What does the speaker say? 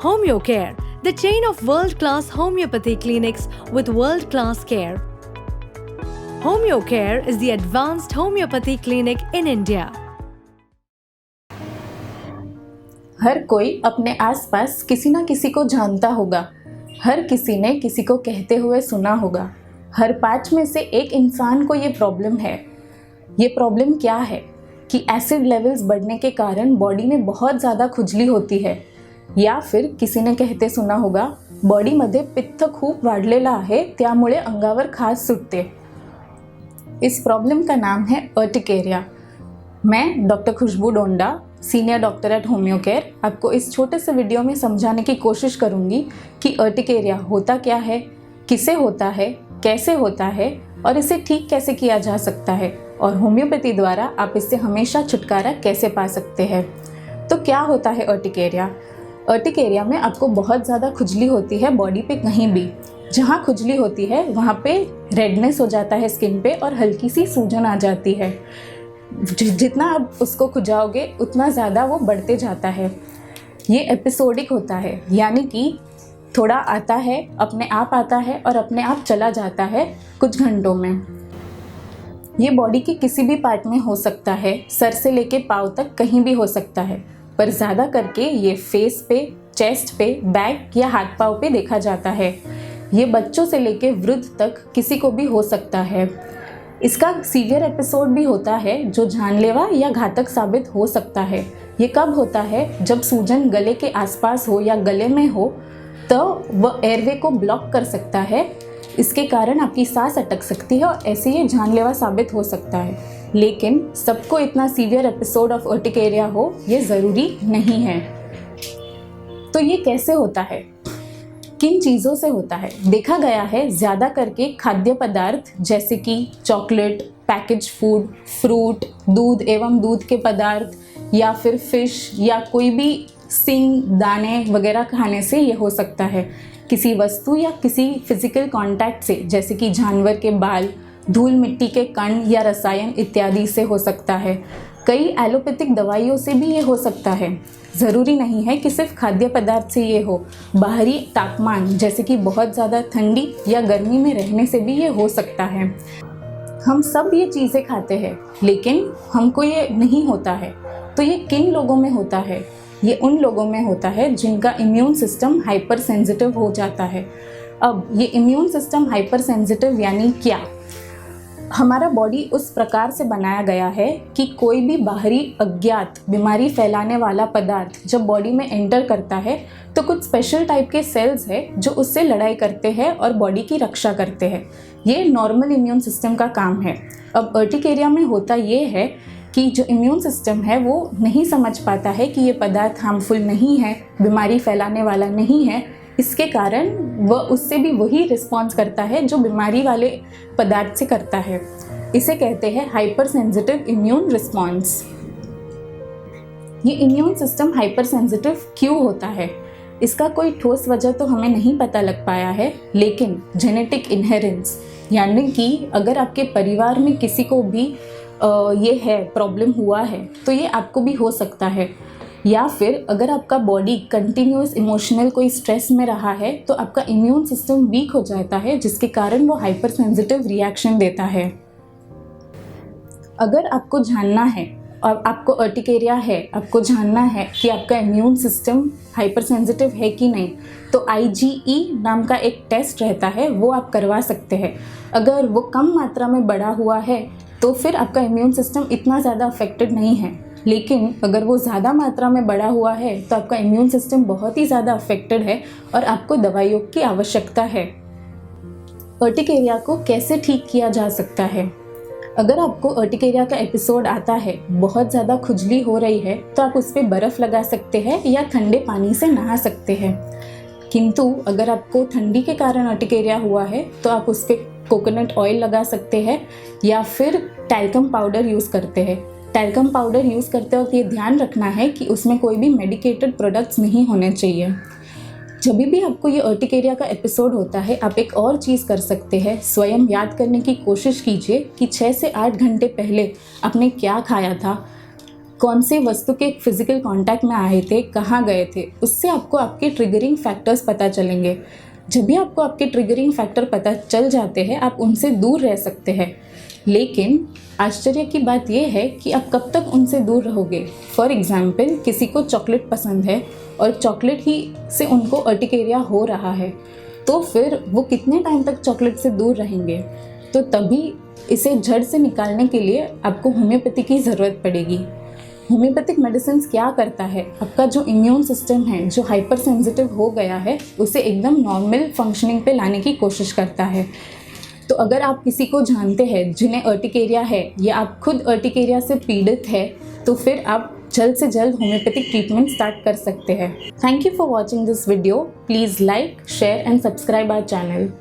HomeoCare, the chain of world-class homeopathy clinics with world-class care. HomeoCare is the advanced homeopathy clinic in India. हर कोई अपने आसपास किसी ना किसी को जानता होगा। हर किसी ने किसी को कहते हुए सुना होगा। हर 5 में से एक इंसान को ये प्रॉब्लम है। ये प्रॉब्लम क्या है कि एसिड लेवल्स बढ़ने के कारण बॉडी में बहुत ज़्यादा खुजली होती है, या फिर किसी ने कहते सुना होगा बॉडीमध्ये पित्त खूप वाढलेलं आहे त्यामुळे अंगावर खाज सुटते। इस प्रॉब्लम का नाम है अर्टिकेरिया। मैं doctor Khushbu Donda, senior doctor at HomeoCare, आपको इस छोटे से वीडियो में समझाने की कोशिश करूंगी कि अर्टिकेरिया होता क्या है, किसे होता है, कैसे होता है और इसे ठीक कैसे किया जा सकता है, और होम्योपैथी द्वारा आप इससे हमेशा छुटकारा कैसे पा सकते हैं। तो क्या होता है अर्टिकेरिया? अर्टिकेरिया में आपको बहुत ज़्यादा खुजली होती है बॉडी पे, कहीं भी जहाँ खुजली होती है वहाँ पे रेडनेस हो जाता है स्किन पे और हल्की सी सूजन आ जाती है। जितना आप उसको खुजाओगे उतना ज़्यादा वो बढ़ते जाता है। ये एपिसोडिक होता है, यानी कि थोड़ा आता है, अपने आप आता है और अपने आप चला जाता है कुछ घंटों में। ये बॉडी के किसी भी पार्ट में हो सकता है, सर से लेके पाँव तक कहीं भी हो सकता है, पर ज़्यादा करके ये फेस पे, चेस्ट पे, बैक या हाथ पाँव पे देखा जाता है। ये बच्चों से लेके वृद्ध तक किसी को भी हो सकता है। इसका सीवियर एपिसोड भी होता है जो जानलेवा या घातक साबित हो सकता है। ये कब होता है? जब सूजन गले के आसपास हो या गले में हो, तो वह एयरवे को ब्लॉक कर सकता है। इसके कारण आपकी सांस अटक सकती है और ऐसे ये जानलेवा साबित हो सकता है। लेकिन सबको इतना सीवियर एपिसोड ऑफ अर्टिकेरिया हो ये ज़रूरी नहीं है। तो ये कैसे होता है, किन चीज़ों से होता है? देखा गया है ज़्यादा करके खाद्य पदार्थ जैसे कि चॉकलेट, पैकेज फूड, फ्रूट, दूध एवं दूध के पदार्थ या फिर फिश या कोई भी सिंग, दाने वगैरह खाने से ये हो सकता है। किसी वस्तु या किसी फिजिकल कांटेक्ट से, जैसे कि जानवर के बाल, धूल मिट्टी के कण या रसायन इत्यादि से हो सकता है। कई एलोपैथिक दवाइयों से भी ये हो सकता है। ज़रूरी नहीं है कि सिर्फ खाद्य पदार्थ से ये हो। बाहरी तापमान जैसे कि बहुत ज़्यादा ठंडी या गर्मी में रहने से भी ये हो सकता है। हम सब ये चीज़ें खाते हैं लेकिन हमको ये नहीं होता है। तो ये किन लोगों में होता है? ये उन लोगों में होता है जिनका इम्यून सिस्टम हाइपर सेंसिटिव हो जाता है। अब ये इम्यून सिस्टम हाइपर सेंसिटिव यानी क्या? हमारा बॉडी उस प्रकार से बनाया गया है कि कोई भी बाहरी अज्ञात बीमारी फैलाने वाला पदार्थ जब बॉडी में एंटर करता है तो कुछ स्पेशल टाइप के सेल्स है जो उससे लड़ाई करते हैं और बॉडी की रक्षा करते हैं। ये नॉर्मल इम्यून सिस्टम का काम है। अब अर्टिकेरिया में होता ये है कि जो इम्यून सिस्टम है वो नहीं समझ पाता है कि ये पदार्थ हार्मफुल नहीं है, बीमारी फैलाने वाला नहीं है। इसके कारण वह उससे भी वही रिस्पॉन्स करता है जो बीमारी वाले पदार्थ से करता है। इसे कहते हैं हाइपर सेंसिटिव इम्यून रिस्पॉन्स। ये इम्यून सिस्टम हाइपर सेंसिटिव क्यों होता है? इसका कोई ठोस वजह तो हमें नहीं पता लग पाया है, लेकिन जेनेटिक इनहेरेंस, यानी कि अगर आपके परिवार में किसी को भी ये है, प्रॉब्लम हुआ है, तो ये आपको भी हो सकता है। या फिर अगर आपका बॉडी कंटिन्यूस इमोशनल कोई स्ट्रेस में रहा है तो आपका इम्यून सिस्टम वीक हो जाता है, जिसके कारण वो हाइपर सेंसिटिव रिएक्शन देता है। अगर आपको जानना है और आपको अर्टिकेरिया है, आपको जानना है कि आपका इम्यून सिस्टम हाइपर सेंसिटिव है कि नहीं, तो IgE नाम का एक टेस्ट रहता है, वो आप करवा सकते हैं। अगर वो कम मात्रा में बढ़ा हुआ है तो फिर आपका इम्यून सिस्टम इतना ज़्यादा अफेक्टेड नहीं है, लेकिन अगर वो ज़्यादा मात्रा में बढ़ा हुआ है तो आपका इम्यून सिस्टम बहुत ही ज़्यादा अफेक्टेड है और आपको दवाइयों की आवश्यकता है। अर्टिकेरिया को कैसे ठीक किया जा सकता है? अगर आपको अर्टिकेरिया का एपिसोड आता है, बहुत ज़्यादा खुजली हो रही है, तो आप उस पर बर्फ़ लगा सकते हैं या ठंडे पानी से नहा सकते हैं। किंतु अगर आपको ठंडी के कारण अर्टिकेरिया हुआ है तो आप उस पर कोकोनट ऑयल लगा सकते हैं या फिर टैल्कम पाउडर यूज़ करते हैं। टैल्कम पाउडर यूज़ करते वक्त ये ध्यान रखना है कि उसमें कोई भी मेडिकेटेड प्रोडक्ट्स नहीं होने चाहिए। जब भी आपको ये अर्टिकेरिया का एपिसोड होता है, आप एक और चीज़ कर सकते हैं। स्वयं याद करने की कोशिश कीजिए कि 6 से 8 घंटे पहले आपने क्या खाया था। कौन से वस्तु के फिजिकल कांटेक्ट में आए थे, कहाँ गए थे, उससे आपको आपके ट्रिगरिंग फैक्टर्स पता चलेंगे। जब भी आपको आपके ट्रिगरिंग फैक्टर पता चल जाते हैं, आप उनसे दूर रह सकते हैं। लेकिन आश्चर्य की बात यह है कि आप कब तक उनसे दूर रहोगे। फॉर एग्जाम्पल, किसी को चॉकलेट पसंद है और चॉकलेट ही से उनको अर्टिकेरिया हो रहा है, तो फिर वो कितने टाइम तक चॉकलेट से दूर रहेंगे। तो तभी इसे जड़ से निकालने के लिए आपको होम्योपैथी की ज़रूरत पड़ेगी। होम्योपैथिक मेडिसिन क्या करता है, आपका जो इम्यून सिस्टम है, जो हाइपर सेंसिटिव हो गया है, उसे एकदम नॉर्मल फंक्शनिंग पे लाने की कोशिश करता है। तो अगर आप किसी को जानते हैं जिन्हें अर्टिकेरिया है या आप खुद अर्टिकेरिया से पीड़ित है, तो फिर आप जल्द से जल्द होम्योपैथिक ट्रीटमेंट स्टार्ट कर सकते हैं। Thank you for watching this video. Please like, share and subscribe our channel.